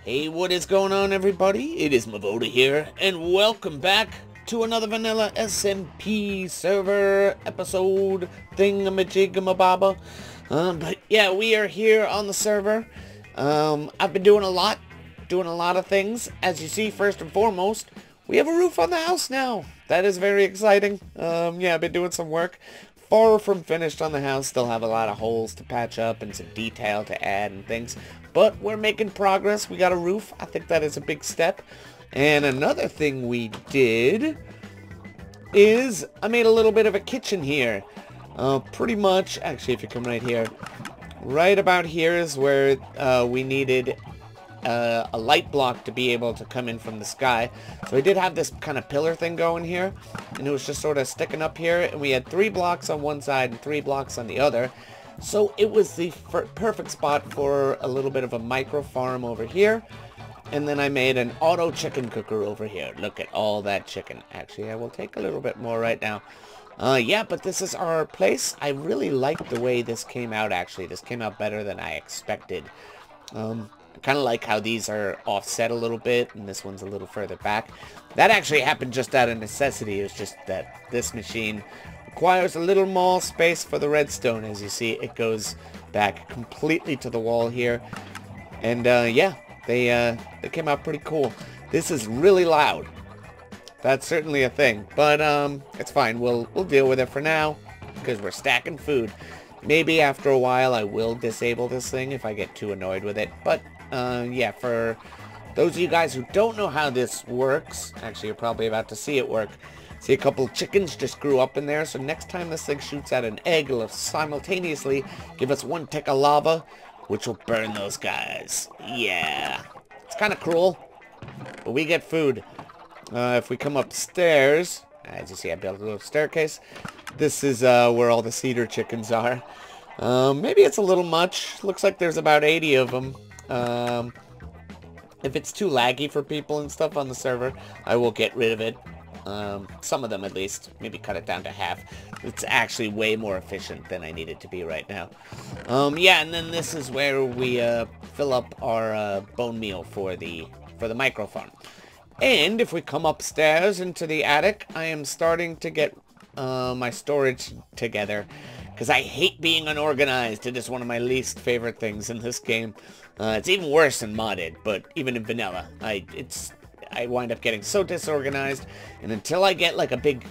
Hey, what is going on, everybody? It is Mevoda here, and welcome back to another Vanilla SMP server episode thingamajiggamababa. But yeah, we are here on the server. I've been doing a lot of things. As you see, first and foremost, we have a roof on the house now. That is very exciting. Yeah, I've been doing some work. Far from finished on the house, still have a lot of holes to patch up and some detail to add and things, but we're making progress. We got a roof. I think that is a big step. And another thing we did is I made a little bit of a kitchen here. Pretty much, actually, if you come right here, right about here is where we needed a light block to be able to come in from the sky. So we did have this kind of pillar thing going here, and it was just sort of sticking up here, and we had 3 blocks on one side and 3 blocks on the other. So it was the perfect spot for a little bit of a micro farm over here. And then I made an auto chicken cooker over here. Look at all that chicken. Actually, I will take a little bit more right now. Yeah, but this is our place. I really like the way this came out, actually. This came out better than I expected. I kind of like how these are offset a little bit, and this one's a little further back. That actually happened just out of necessity. It's just that this machine requires a little more space for the redstone. As you see, it goes back completely to the wall here. And yeah, they came out pretty cool. This is really loud. That's certainly a thing, but it's fine. We'll deal with it for now because we're stacking food. Maybe after a while I will disable this thing if I get too annoyed with it. But yeah, for those of you guys who don't know how this works, actually you're probably about to see it work. See, a couple chickens just grew up in there, so next time this thing shoots out an egg, it'll simultaneously give us 1 tick of lava, which will burn those guys. Yeah, it's kind of cruel, but we get food. If we come upstairs, as you see, I built a little staircase. This is where all the cedar chickens are. Maybe it's a little much. Looks like there's about 80 of them. If it's too laggy for people and stuff on the server, I will get rid of it. Some of them at least. Maybe cut it down to half. It's actually way more efficient than I need it to be right now. Yeah, and then this is where we fill up our bone meal for the micro farm. And if we come upstairs into the attic, I am starting to get my storage together, because I hate being unorganized. It is one of my least favorite things in this game. It's even worse in modded, but even in vanilla, I wind up getting so disorganized. And until I get like a big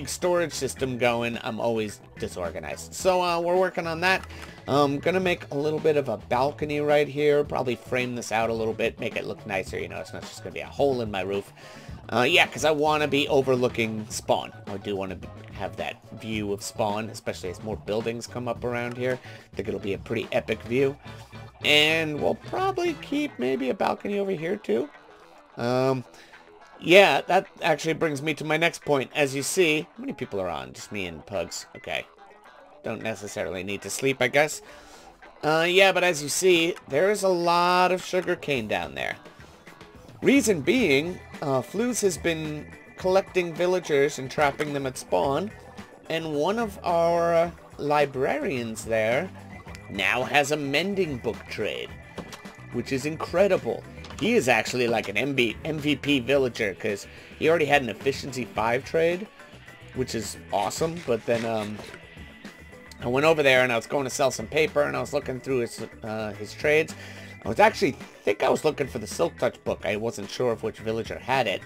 storage system going, I'm always disorganized. So we're working on that. I'm gonna make a little bit of a balcony right here. Probably frame this out a little bit, make it look nicer. You know, it's not just gonna be a hole in my roof. Yeah, because I want to be overlooking spawn. I do want to have that view of spawn, especially as more buildings come up around here. I think it'll be a pretty epic view. And we'll probably keep maybe a balcony over here too. Yeah, that actually brings me to my next point. As you see, how many people are on? Just me and Pugs. Okay. Don't necessarily need to sleep, I guess. Yeah, but as you see, there's a lot of sugarcane down there. Reason being, Flooz has been collecting villagers and trapping them at spawn, and one of our librarians there now has a mending book trade, which is incredible. He is actually like an MVP villager, because he already had an efficiency 5 trade, which is awesome. But then I went over there and I was going to sell some paper, and I was looking through his trades. I was looking for the Silk Touch book. I wasn't sure of which villager had it.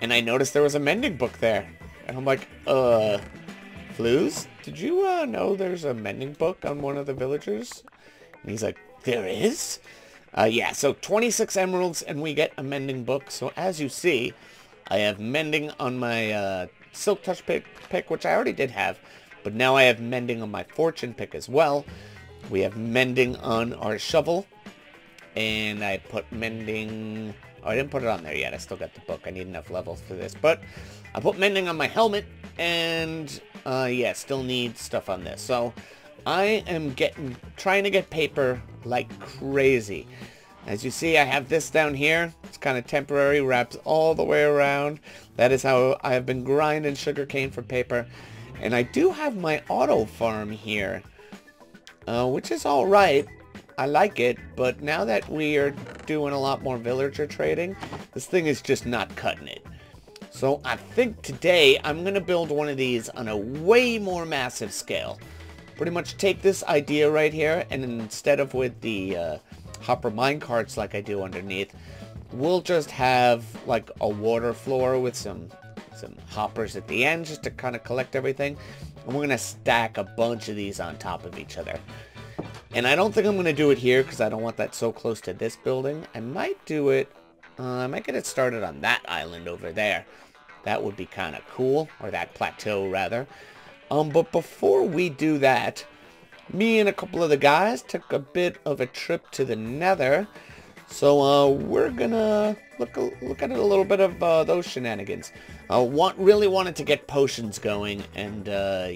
And I noticed there was a mending book there. And I'm like, Flooz, did you know there's a mending book on one of the villagers? And he's like, there is? Yeah, so 26 emeralds and we get a mending book. So as you see, I have mending on my Silk Touch pick, which I already did have. But now I have mending on my fortune pick as well. We have mending on our shovel. And I put mending... Oh, I didn't put it on there yet. I still got the book. I need enough levels for this. But I put mending on my helmet. And, yeah, still need stuff on this. So, I am trying to get paper like crazy. As you see, I have this down here. It's kind of temporary. Wraps all the way around. That is how I have been grinding sugarcane for paper. And I do have my auto farm here. Which is alright. I like it, but now that we are doing a lot more villager trading, this thing is just not cutting it. So I think today I'm going to build one of these on a way more massive scale. Pretty much take this idea right here, and instead of with the hopper minecarts like I do underneath, we'll just have like a water floor with some hoppers at the end just to kind of collect everything. And we're going to stack a bunch of these on top of each other. And I don't think I'm going to do it here because I don't want that so close to this building. I might do it, I might get it started on that island over there. That would be kind of cool, or that plateau rather. But before we do that, me and a couple of the guys took a bit of a trip to the Nether. So we're gonna look at a little bit of those shenanigans. Really wanted to get potions going, and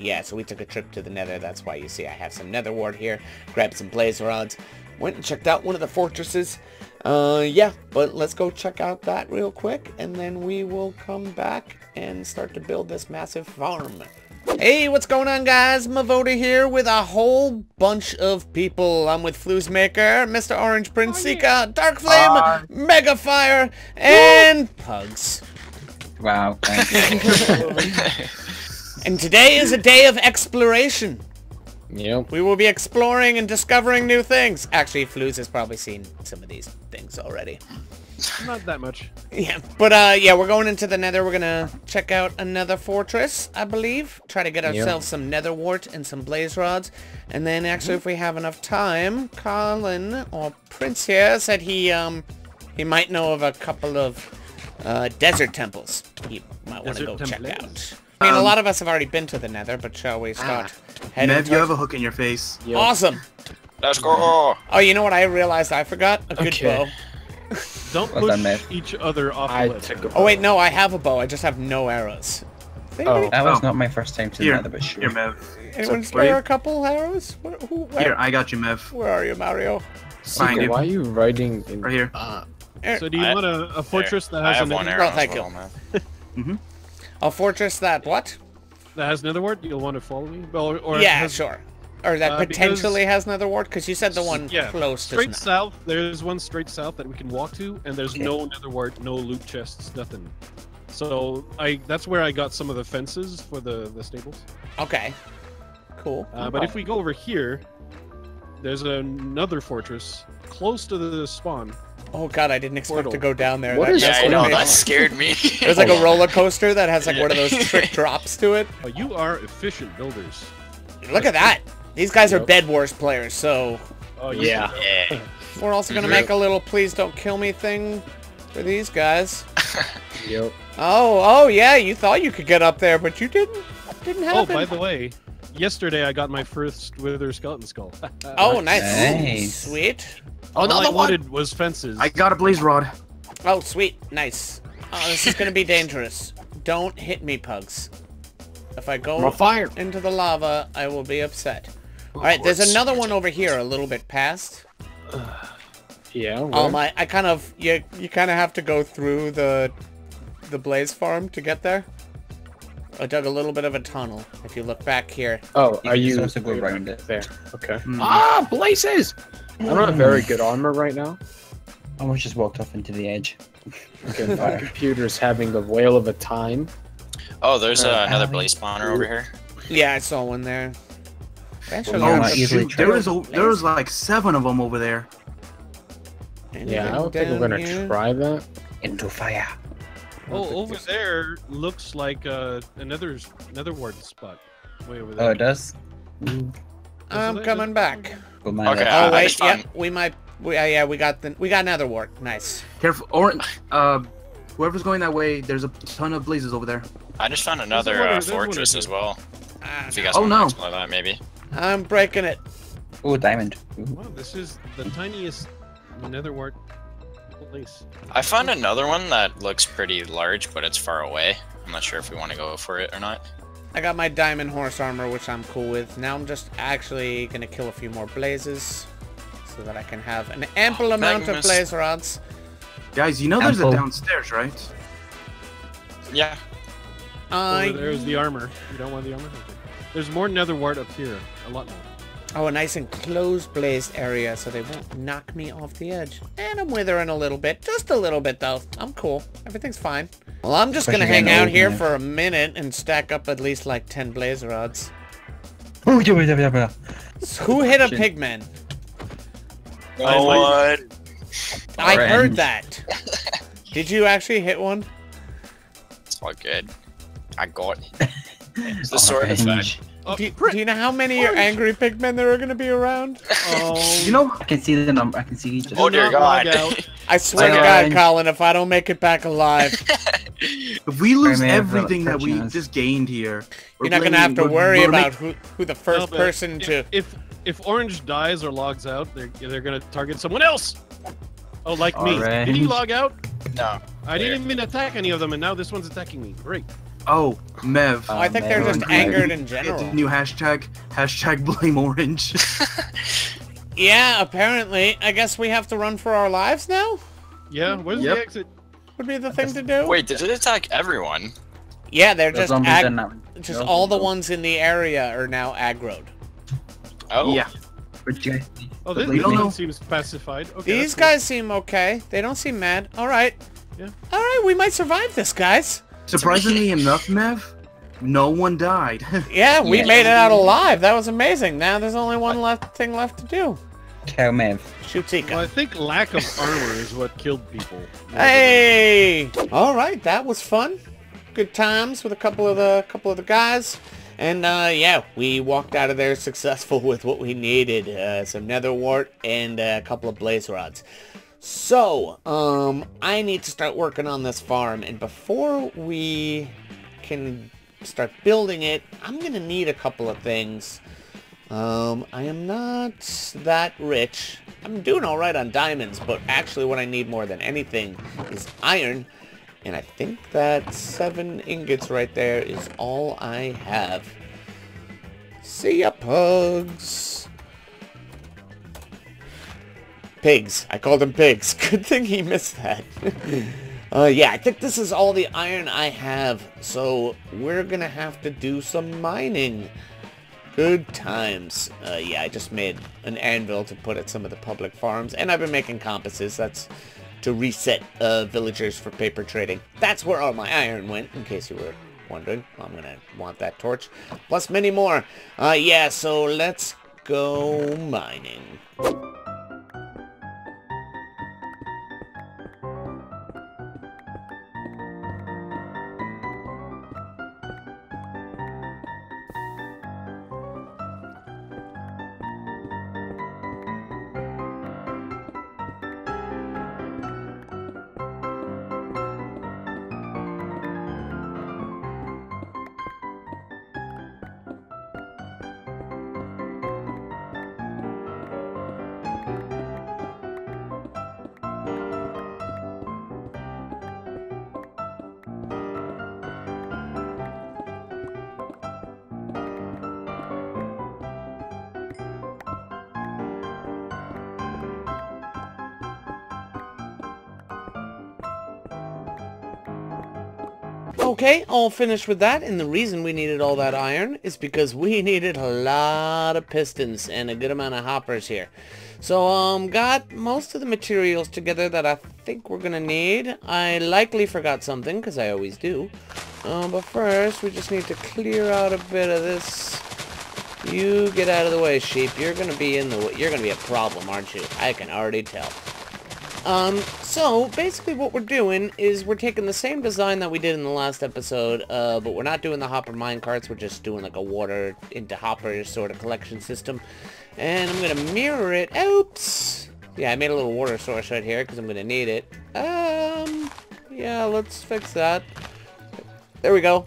yeah, so we took a trip to the Nether. That's why you see I have some Nether wart here. Grabbed some blaze rods. Went and checked out one of the fortresses. Yeah, but let's go check out that real quick, and then we will come back and start to build this massive farm. Hey, what's going on, guys? Mevoda here with a whole bunch of people. I'm with Fluesmaker, Mr. Orange Prince, Sika, Dark Flame, Mega Fire, and Pugs. Wow, thank you. And today is a day of exploration. Yep. We will be exploring and discovering new things. Actually, Flues has probably seen some of these things already. Not that much. Yeah, but yeah, we're going into the Nether. We're gonna check out another fortress, I believe. Try to get ourselves some Nether wart and some blaze rods. And then actually, if we have enough time, Colin or Prince here said he might know of a couple of desert temples he might want to go check out. I mean, a lot of us have already been to the Nether, but shall we start heading? Mev, you have a hook in your face. Yep. Awesome. Let's go. Oh, you know what I realized I forgot? A good bow. Don't push each other off the ledge. Oh wait, no, I have a bow. I just have no arrows. Oh, that was not my first time to the Nether, but sure. Here, Mev. Anyone spare a couple arrows? Here, I got you, Mev. Where are you, Mario? Find you. Why are you riding in... Right here. So do you want a fortress that has one nether arrow? Oh, thank you. A fortress that what? That has nether wart? You'll want to follow me? Well, or yeah, sure. Or that potentially has nether wart? Because you said the one close to straight south. There's one straight south that we can walk to, and there's no nether wart, no loot chests, nothing. So that's where I got some of the fences for the stables. Okay. Cool. But if we go over here, there's another fortress close to the spawn. Oh god, I didn't expect to go down there. Yeah, I know, that scared me. There's like a roller coaster that has like one of those trick drops to it. Oh, you are efficient builders. Look at that. These guys are Bed Wars players, so... Oh, yeah. We're also going to make a little please don't kill me thing for these guys. Yep. Oh, yeah, you thought you could get up there, but you didn't. Didn't happen. Oh, by the way, yesterday I got my first Wither Skeleton Skull. Oh, nice. Sweet. All I wanted was fences. I got a blaze rod. Oh, sweet. Nice. Oh, this is going to be dangerous. Don't hit me, Pugs. If I go into the lava, I will be upset. Alright, there's another one over here a little bit past. Yeah. Where? I kind of you kind of have to go through the blaze farm to get there. I dug a little bit of a tunnel. If you look back here. Oh, are you supposed to go around it? There. Okay. Ah, blazes! I'm not very good armor right now. I almost just walked off into the edge. Okay, my computer's having the whale of a time. Oh, there's another blaze spawner over here. Yeah, I saw one there. Oh, shoot. There was like 7 of them over there. Yeah, I don't think we're gonna try that. Into fire. Oh, over there looks like another ward spot. Way over there. Oh, it does? I'm coming back. Okay. Oh wait, yep, we might. Yeah, we got another ward. Nice. Careful, whoever's going that way, there's a ton of blazes over there. I just found another fortress as well. If you guys want to explore that, maybe. I'm breaking it. Oh, diamond. Wow, this is the tiniest nether wart place. I found another one that looks pretty large, but it's far away. I'm not sure if we want to go for it or not. I got my diamond horse armor, which I'm cool with. Now I'm just actually gonna kill a few more blazes, so that I can have an ample amount of blaze rods. Guys, you know there's a downstairs, right? Yeah. Over there's the armor. You don't want the armor? Okay. There's more nether wart up here. A lot more. Oh, a nice enclosed blaze area so they won't knock me off the edge. And I'm withering a little bit. Just a little bit, though. I'm cool. Everything's fine. Well, I'm just going to hang out here for a minute and stack up at least like 10 blaze rods. Oh, yeah. Who hit a pigman? No one. I heard that. Did you actually hit one? It's all good. I got it. It's the sword effect. Oh, Do you know how many angry pigmen there are going to be around? Oh, You know, I can see the number. I can see just. Oh dear God. I swear to God, Colin, if I don't make it back alive, if we lose I may have everything that we touched just gained here, you're not going to have to worry about who the first person to... If Orange dies or logs out, they're gonna target someone else. Oh, like me. Orange. Did he log out? No. I didn't even attack any of them, and now this one's attacking me. Great. Oh, Mev. I think they're just angered in general. It's a new hashtag. Hashtag blame Orange. Yeah, apparently. I guess we have to run for our lives now? Yeah, where's Yep. the exit? Would be the thing to do? Wait, did it attack everyone? Yeah, they're The just zombies are not- just no, all the no. ones in the area are now aggroed. Oh. Yeah. But you guys- Oh, this We don't know. one seems pacified. Okay, These that's cool. guys seem okay. They don't seem mad. Alright. Yeah. Alright, we might survive this, guys. Surprisingly enough, Mev, no one died. Yeah, we Yeah. made it out alive. That was amazing. Now there's only one thing left to do. Tell Mev. Shoot Well, I Zika. think lack of armor is what killed people. Hey! Alright, that was fun. Good times with a couple of the guys. And yeah, we walked out of there successful with what we needed. Some nether wart and a couple of blaze rods. So, I need to start working on this farm, and before we can start building it, I'm gonna need a couple of things. I am not that rich. I'm doing alright on diamonds, but actually what I need more than anything is iron, and I think that 7 ingots right there is all I have. See ya, pugs. Pigs. I called them pigs. Good thing he missed that. Yeah, I think this is all the iron I have. So we're gonna have to do some mining. Good times. Yeah, I just made an anvil to put at some of the public farms. And I've been making compasses. That's to reset villagers for paper trading. That's where all my iron went, in case you were wondering. I'm gonna want that torch. Plus many more. Yeah, so let's go mining. Okay, all finished with that, and the reason we needed all that iron is because we needed a lot of pistons and a good amount of hoppers here. So, got most of the materials together that I think we're gonna need. I likely forgot something, because I always do. But first, we just need to clear out a bit of this. You get out of the way, sheep. You're gonna be in the way. You're gonna be a problem, aren't you? I can already tell. So, basically what we're doing is we're taking the same design that we did in the last episode, but we're not doing the hopper minecarts, we're just doing like a water into hoppers sort of collection system. And I'm gonna mirror it. Oops! Yeah, I made a little water source right here, because I'm gonna need it. Yeah, let's fix that. There we go.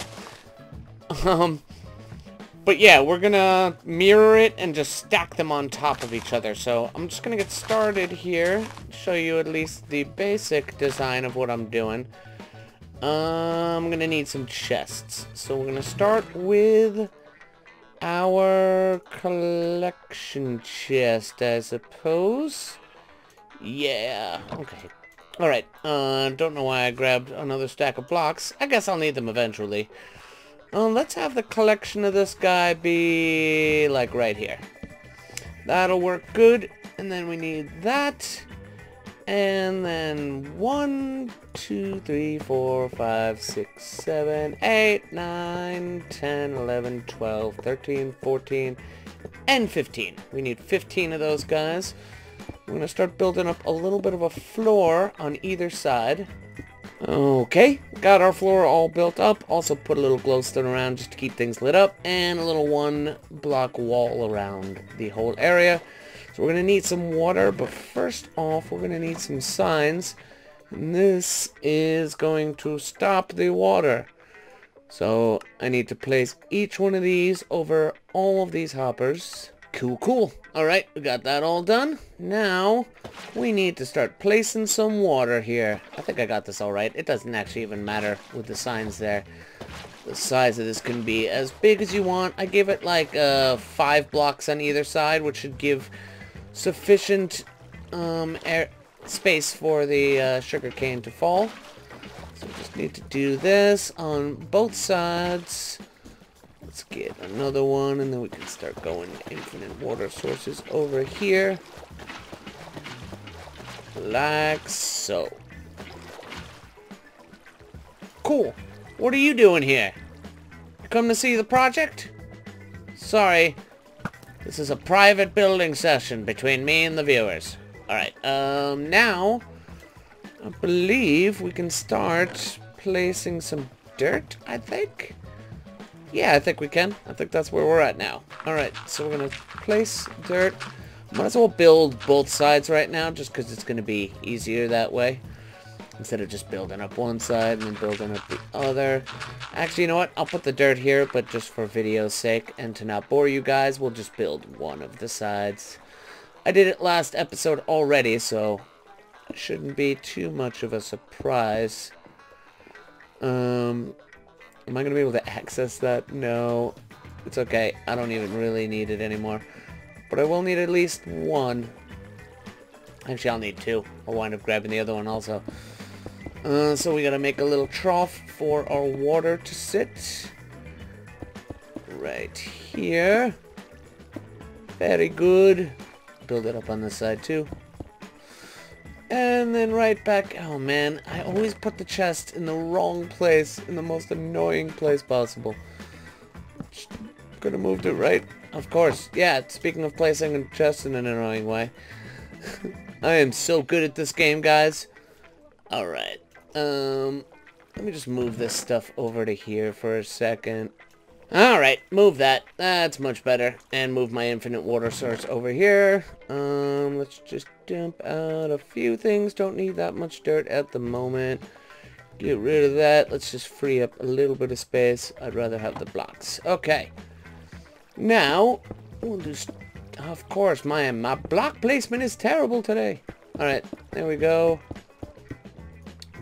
But yeah, we're gonna mirror it and just stack them on top of each other. So I'm just gonna get started here, show you at least the basic design of what I'm doing. I'm gonna need some chests. So we're gonna start with our collection chest, I suppose. Yeah, okay. Alright, don't know why I grabbed another stack of blocks. I guess I'll need them eventually. Let's have the collection of this guy be, like, right here. That'll work good. And then we need that. And then 1, 2, 3, 4, 5, 6, 7, 8, 9, 10, 11, 12, 13, 14, and 15. We need 15 of those guys. We're going to start building up a little bit of a floor on either side. Okay, got our floor all built up. Also put a little glowstone around just to keep things lit up. And a little 1-block wall around the whole area. So we're going to need some water, but first off, we're going to need some signs. And this is going to stop the water. So I need to place each one of these over all of these hoppers. Cool, cool. Alright, we got that all done. Now, we need to start placing some water here. I think I got this alright. It doesn't actually even matter with the signs there. The size of this can be as big as you want. I give it like 5 blocks on either side, which should give sufficient space for the sugar cane to fall. So we just need to do this on both sides. Let's get another one, and then we can start going infinite water sources over here. Like so. Cool. What are you doing here? You come to see the project? Sorry. This is a private building session between me and the viewers. Alright, now, I believe we can start placing some dirt, I think? Yeah, I think we can. I think that's where we're at now. Alright, so we're gonna place dirt. Might as well build both sides right now, just because it's gonna be easier that way. Instead of just building up one side and then building up the other. Actually, you know what? I'll put the dirt here, but just for video's sake and to not bore you guys, we'll just build one of the sides. I did it last episode already, so it shouldn't be too much of a surprise. Am I going to be able to access that? No. It's okay. I don't even really need it anymore. But I will need at least one. Actually, I'll need 2. I'll wind up grabbing the other one also. So we gotta make a little trough for our water to sit. Right here. Very good. Build it up on this side too. And then right back. Oh man, I always put the chest in the wrong place, in the most annoying place possible. Could have moved it right. Of course. Yeah, speaking of placing a chest in an annoying way. I am so good at this game, guys. Alright. Let me just move this stuff over to here for a second. Alright, move that. That's much better. And move my infinite water source over here. Let's just dump out a few things. Don't need that much dirt at the moment. Get rid of that. Let's just free up a little bit of space. I'd rather have the blocks. Okay. Now, we'll just... Of course, my block placement is terrible today. Alright, there we go.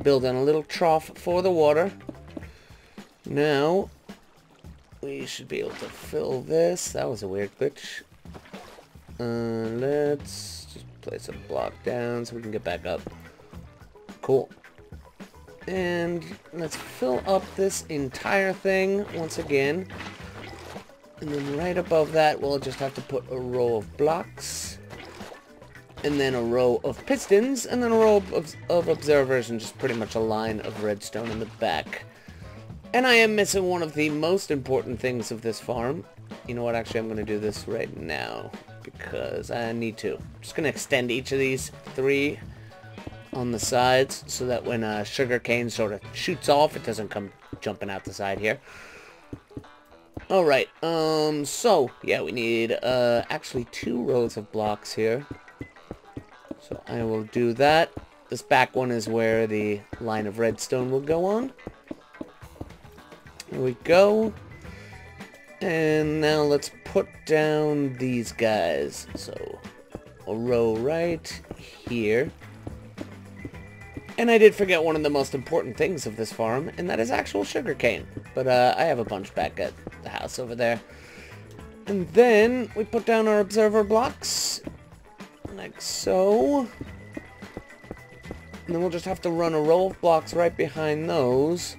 Building a little trough for the water. Now, we should be able to fill this. That was a weird glitch. Let's just place a block down so we can get back up. Cool. And let's fill up this entire thing once again. And then right above that, we'll just have to put a row of blocks. And then a row of pistons. And then a row of observers. And just pretty much a line of redstone in the back. And I am missing one of the most important things of this farm. You know what? Actually, I'm going to do this right now. Because I need to. I'm just going to extend each of these 3 on the sides. So that when sugar cane sort of shoots off, it doesn't come jumping out the side here. Alright, so, yeah, we need, actually 2 rows of blocks here. So I will do that. This back one is where the line of redstone will go on. Here we go. And now let's put down these guys. So, a row right here. And I did forget one of the most important things of this farm, and that is actual sugarcane. But I have a bunch back at the house over there. And then we put down our observer blocks, like so. And then we'll just have to run a row of blocks right behind those.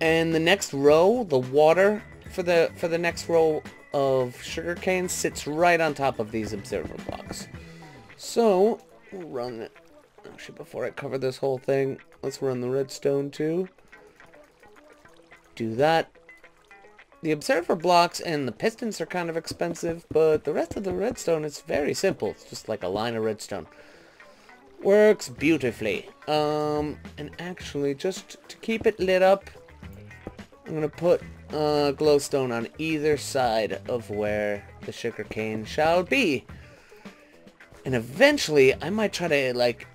And the next row, the water for the next row of sugarcane sits right on top of these observer blocks. So, we'll run it. Actually, before I cover this whole thing, let's run the redstone too. Do that. The observer blocks and the pistons are kind of expensive, but the rest of the redstone is very simple. It's just like a line of redstone. Works beautifully. And actually, just to keep it lit up, I'm going to put glowstone on either side of where the sugarcane shall be. And eventually, I might try to, like,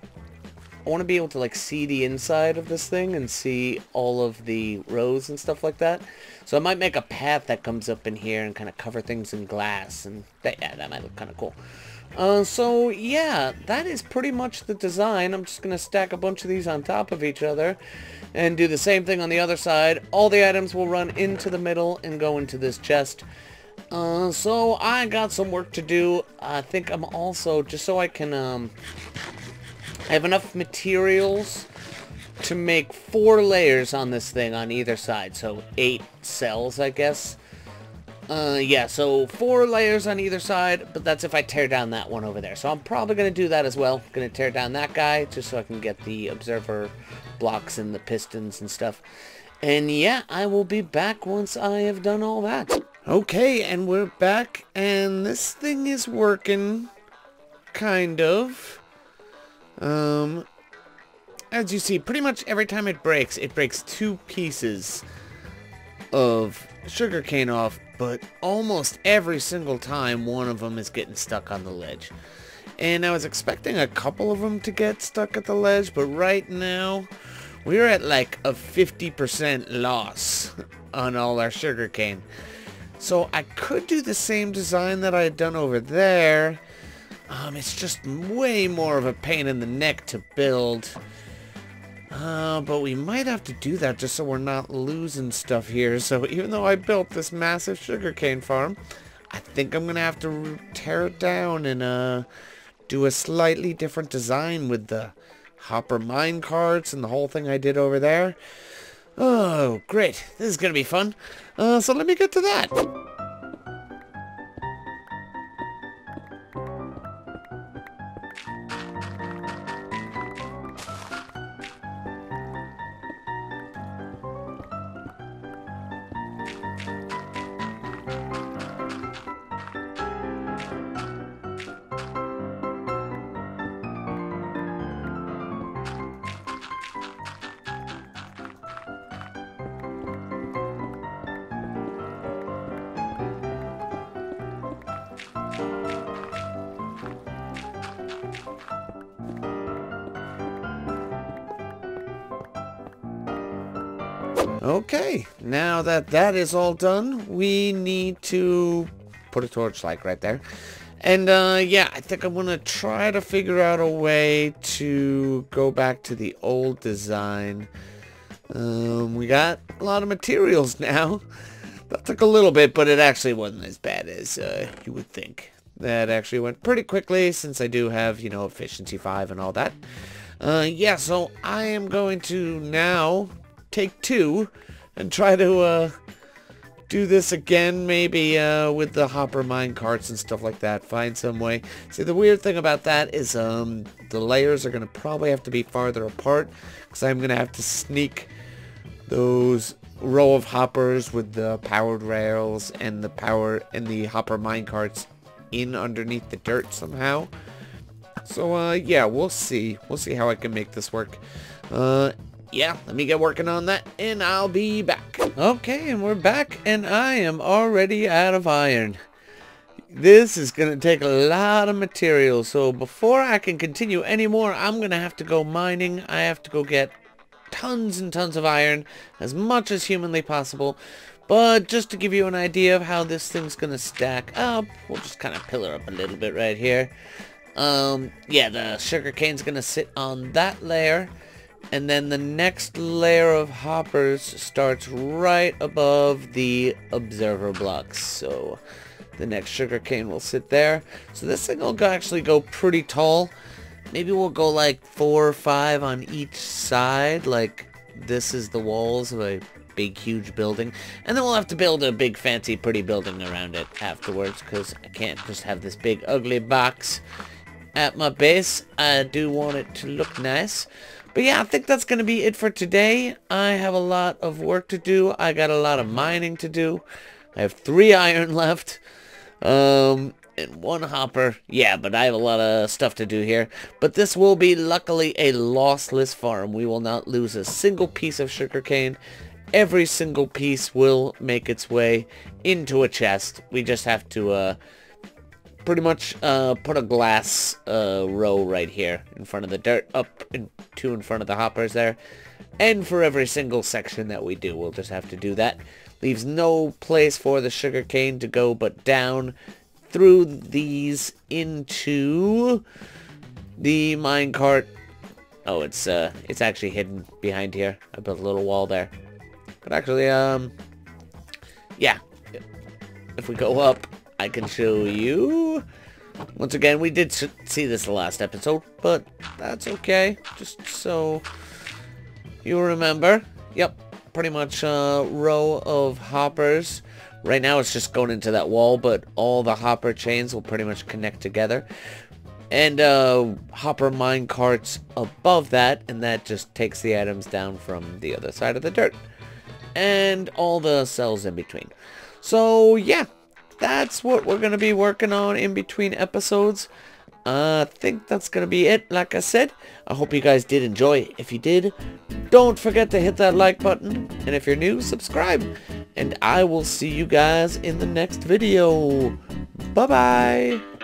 I want to be able to, like, see the inside of this thing and see all of the rows and stuff like that. So I might make a path that comes up in here and kind of cover things in glass. And that might look kind of cool. So, yeah, that is pretty much the design. I'm just going to stack a bunch of these on top of each other and do the same thing on the other side. All the items will run into the middle and go into this chest. So I got some work to do. I think I'm also, just so I can, I have enough materials to make 4 layers on this thing on either side. So 8 cells, I guess. Yeah, so 4 layers on either side, but that's if I tear down that one over there. So I'm probably going to do that as well. Going to tear down that guy just so I can get the observer blocks and the pistons and stuff. And yeah, I will be back once I have done all that. Okay, and we're back, and this thing is working, kind of. As you see, pretty much every time it breaks 2 pieces of sugarcane off, but almost every single time one of them is getting stuck on the ledge. And I was expecting a couple of them to get stuck at the ledge, but right now we're at like a 50% loss on all our sugarcane. So I could do the same design that I had done over there. It's just way more of a pain in the neck to build. But we might have to do that just so we're not losing stuff here. So even though I built this massive sugarcane farm, I think I'm going to have to tear it down and do a slightly different design with the hopper mine carts and the whole thing I did over there. Oh, great. This is going to be fun. So let me get to that. Okay, now that that is all done, we need to put a torch like right there. And yeah, I think I'm gonna try to figure out a way to go back to the old design. We got a lot of materials now. That took a little bit, but it actually wasn't as bad as you would think. That actually went pretty quickly since I do have, you know, efficiency 5 and all that. Yeah, so I am going to now take 2 and try to do this again, maybe with the hopper mine carts and stuff like that. Find some way. See, the weird thing about that is the layers are going to probably have to be farther apart, because I'm going to have to sneak those row of hoppers with the powered rails and the hopper mine carts in underneath the dirt somehow. So yeah, we'll see how I can make this work. Yeah, let me get working on that, and I'll be back. Okay, and we're back, and I am already out of iron. This is going to take a lot of material, so before I can continue anymore, I'm going to have to go mining. I have to go get tons and tons of iron, as much as humanly possible. But just to give you an idea of how this thing's going to stack up, we'll just kind of pillar up a little bit right here. Yeah, the sugarcane's going to sit on that layer. And then the next layer of hoppers starts right above the observer blocks. So the next sugarcane will sit there. So this thing will actually go pretty tall. Maybe we'll go like 4 or 5 on each side. Like this is the walls of a big, huge building. And then we'll have to build a big, fancy, pretty building around it afterwards, because I can't just have this big, ugly box at my base. I do want it to look nice. But yeah, I think that's going to be it for today. I have a lot of work to do. I got a lot of mining to do. I have 3 iron left. And 1 hopper. Yeah, but I have a lot of stuff to do here. But this will be, luckily, a lossless farm. We will not lose a single piece of sugarcane. Every single piece will make its way into a chest. We just have to pretty much put a glass row right here in front of the dirt, up and 2 in front of the hoppers there. And for every single section that we do, we'll just have to do that. Leaves no place for the sugarcane to go but down through these into the minecart. Oh, it's actually hidden behind here. I built a little wall there. But actually, yeah. If we go up, I can show you. Once again, we did see this the last episode, but that's okay. Just so you remember. Yep. Pretty much a row of hoppers. Right now it's just going into that wall, but all the hopper chains will pretty much connect together. And hopper mine carts above that, and that just takes the items down from the other side of the dirt. And all the cells in between. So yeah, that's what we're going to be working on in between episodes. I think that's going to be it, like I said. I hope you guys did enjoy. If you did, don't forget to hit that like button. And if you're new, subscribe. And I will see you guys in the next video. Bye-bye.